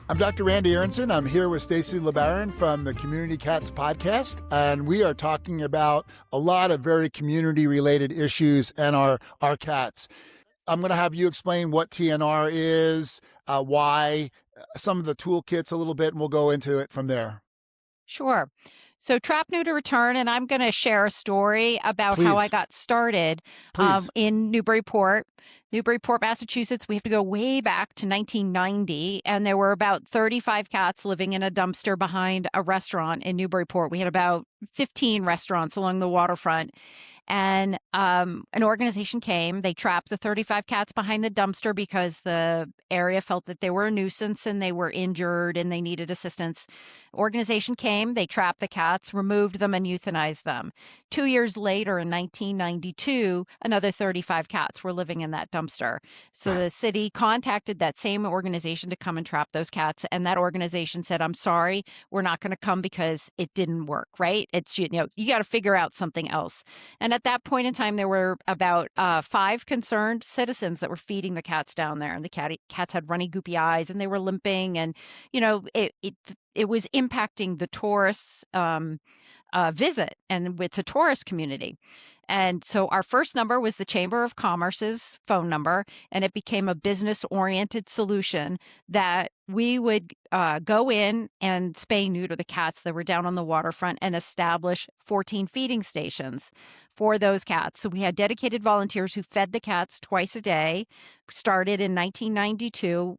I'm Dr. Randy Aronson. I'm here with Stacy LeBaron from the Community Cats podcast, and we are talking about a lot of very community-related issues and our cats. I'm going to have you explain what TNR is, why, some of the toolkits a little bit, and we'll go into it from there. Sure. So Trap-Neuter-Return, and I'm going to share a story about how I got started in Newburyport, Massachusetts. We have to go way back to 1990, and there were about 35 cats living in a dumpster behind a restaurant in Newburyport. We had about 15 restaurants along the waterfront. And an organization came. They trapped the 35 cats behind the dumpster because the area felt that they were a nuisance and they were injured and they needed assistance. Organization came, they trapped the cats, removed them, and euthanized them. 2 years later, in 1992, another 35 cats were living in that dumpster. So the city contacted that same organization to come and trap those cats. And that organization said, I'm sorry, we're not going to come because it didn't work, right? It's, you got to figure out something else. And at that point in time, there were about 5 concerned citizens that were feeding the cats down there. And the cats had runny, goopy eyes, and they were limping. And, it was impacting the tourists' visit. And it's a tourist community. And so our first number was the Chamber of Commerce's phone number, and it became a business-oriented solution that we would go in and spay neuter the cats that were down on the waterfront and establish 14 feeding stations for those cats. So we had dedicated volunteers who fed the cats twice a day. Started in 1992.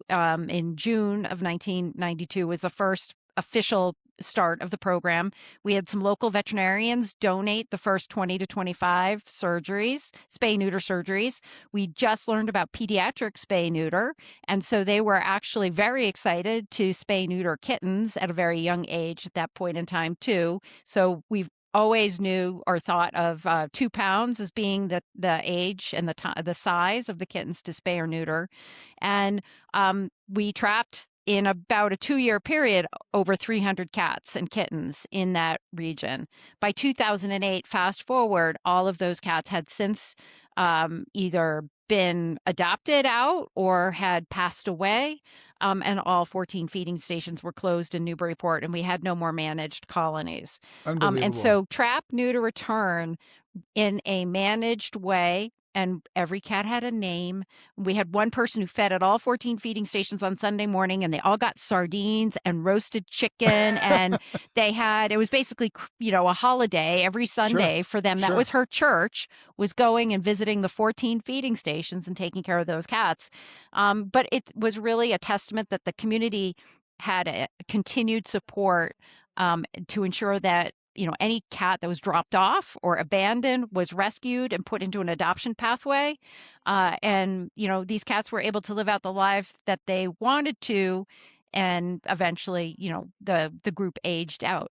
In June of 1992 was the first official start of the program. We had some local veterinarians donate the first 20 to 25 surgeries, spay-neuter surgeries. We just learned about pediatric spay-neuter, and so they were actually very excited to spay-neuter kittens at a very young age at that point in time too. So we've always knew or thought of 2 pounds as being the age and the size of the kittens to spay or neuter. And we trapped in about a 2-year period over 300 cats and kittens in that region. By 2008, fast forward, all of those cats had since either been adopted out or had passed away, and all 14 feeding stations were closed in Newburyport, and we had no more managed colonies. And so Trap-Neuter-Return in a managed way, and every cat had a name. We had one person who fed at all 14 feeding stations on Sunday morning, and they all got sardines and roasted chicken. And it was basically, a holiday every Sunday for them. That was her church, was going and visiting the 14 feeding stations and taking care of those cats. But it was really a testament that the community had a continued support to ensure that any cat that was dropped off or abandoned was rescued and put into an adoption pathway. And these cats were able to live out the life that they wanted to. And eventually, the group aged out.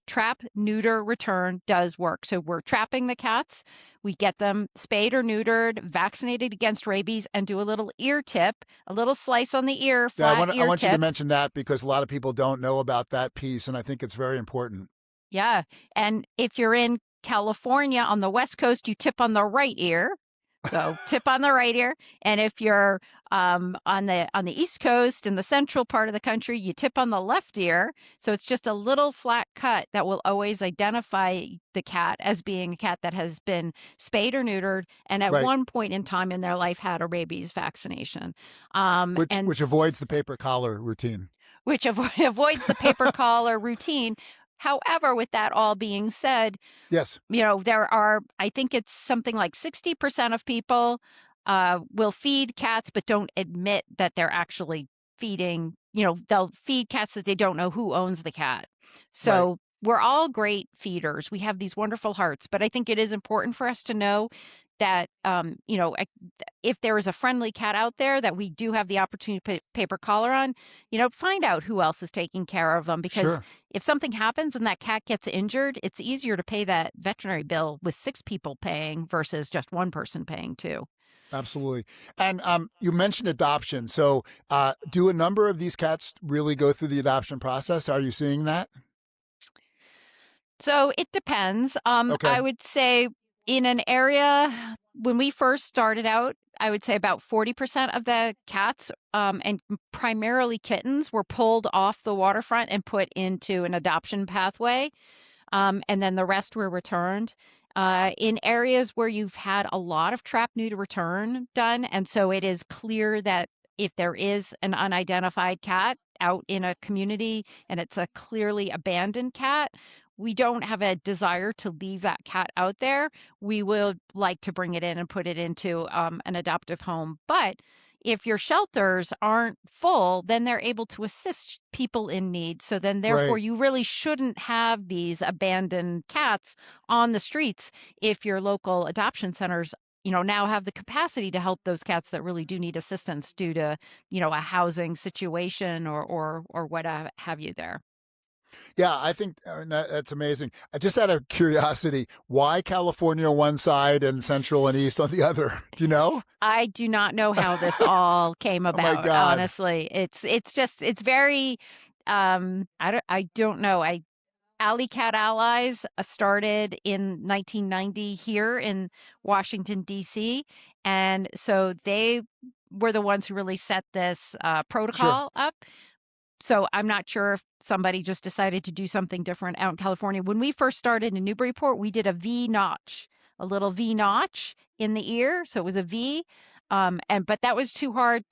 Trap-Neuter-Return does work. So we're trapping the cats. We get them spayed or neutered, vaccinated against rabies, and do a little ear tip, a little slice on the ear, flat ear tip. I want you to mention that because a lot of people don't know about that piece, and I think it's very important. Yeah. And if you're in California on the West Coast, you tip on the right ear. So tip on the right ear. And if you're on the East Coast in the central part of the country, you tip on the left ear. So it's just a little flat cut that will always identify the cat as being a cat that has been spayed or neutered and at one point in time in their life had a rabies vaccination. Which avoids the paper collar routine. Which avoids the paper collar routine. However, with that all being said, yes, there are, I think it's something like 60% of people will feed cats, but don't admit that they're actually feeding, they'll feed cats that they don't know who owns the cat. So we're all great feeders. We have these wonderful hearts, but I think it is important for us to know that, if there is a friendly cat out there that we do have the opportunity to put paper collar on, find out who else is taking care of them. Because if something happens and that cat gets injured, it's easier to pay that veterinary bill with 6 people paying versus just one person paying too. Absolutely. And you mentioned adoption. So do a number of these cats really go through the adoption process? Are you seeing that? So it depends. I would say in an area when we first started out, I would say about 40% of the cats, and primarily kittens, were pulled off the waterfront and put into an adoption pathway. And then the rest were returned. In areas where you've had a lot of trap-neuter-return done, and so it is clear that if there is an unidentified cat out in a community and it's a clearly abandoned cat, we don't have a desire to leave that cat out there. We would like to bring it in and put it into an adoptive home. But if your shelters aren't full, then they're able to assist people in need. So then, therefore, you really shouldn't have these abandoned cats on the streets if your local adoption centers, now have the capacity to help those cats that really do need assistance due to, a housing situation or what have you there. Yeah, I think that's amazing. Just out of curiosity, why California on one side and Central and East on the other? Do you know? I do not know how this all came about. Oh my God. Honestly, it's very I don't know. Alley Cat Allies started in 1990 here in Washington, D.C. And so they were the ones who really set this protocol up. So I'm not sure if somebody just decided to do something different out in California. When we first started in Newburyport, we did a V notch, a little V notch in the ear. So it was a V. But that was too hard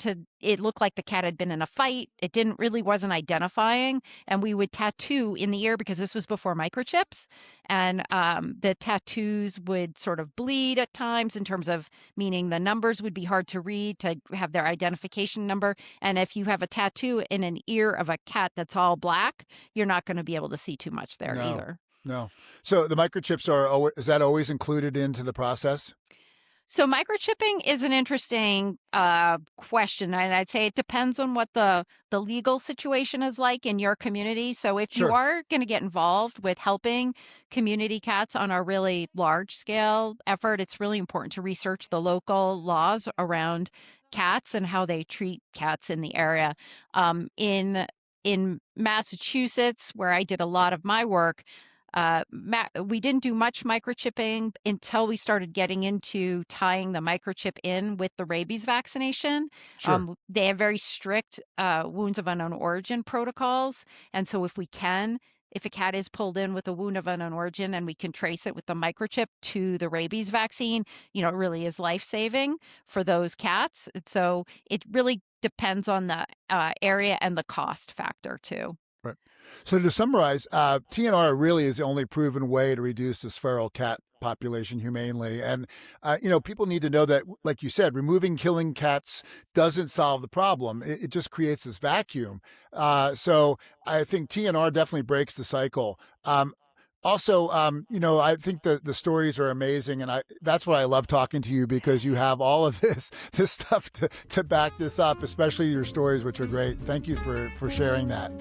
it looked like the cat had been in a fight. It wasn't identifying. And we would tattoo in the ear because this was before microchips. And the tattoos would sort of bleed at times in terms of meaning the numbers would be hard to read to have their identification number. And if you have a tattoo in an ear of a cat that's all black, you're not going to be able to see too much there either. No. So the microchips is that always included into the process? So microchipping is an interesting question, and I'd say it depends on what the legal situation is like in your community. So if you are going to get involved with helping community cats on a really large scale effort, it's really important to research the local laws around cats and how they treat cats in the area. In Massachusetts, where I did a lot of my work, we didn't do much microchipping until we started getting into tying the microchip in with the rabies vaccination. They have very strict wounds of unknown origin protocols. And so if a cat is pulled in with a wound of unknown origin and we can trace it with the microchip to the rabies vaccine, it really is life-saving for those cats. So it really depends on the area and the cost factor too. Right. So to summarize, TNR really is the only proven way to reduce this feral cat population humanely. And, people need to know that, like you said, removing killing cats doesn't solve the problem. It just creates this vacuum. So I think TNR definitely breaks the cycle. Also, I think the stories are amazing, and that's why I love talking to you, because you have all of this stuff to back this up, especially your stories, which are great. Thank you for sharing that.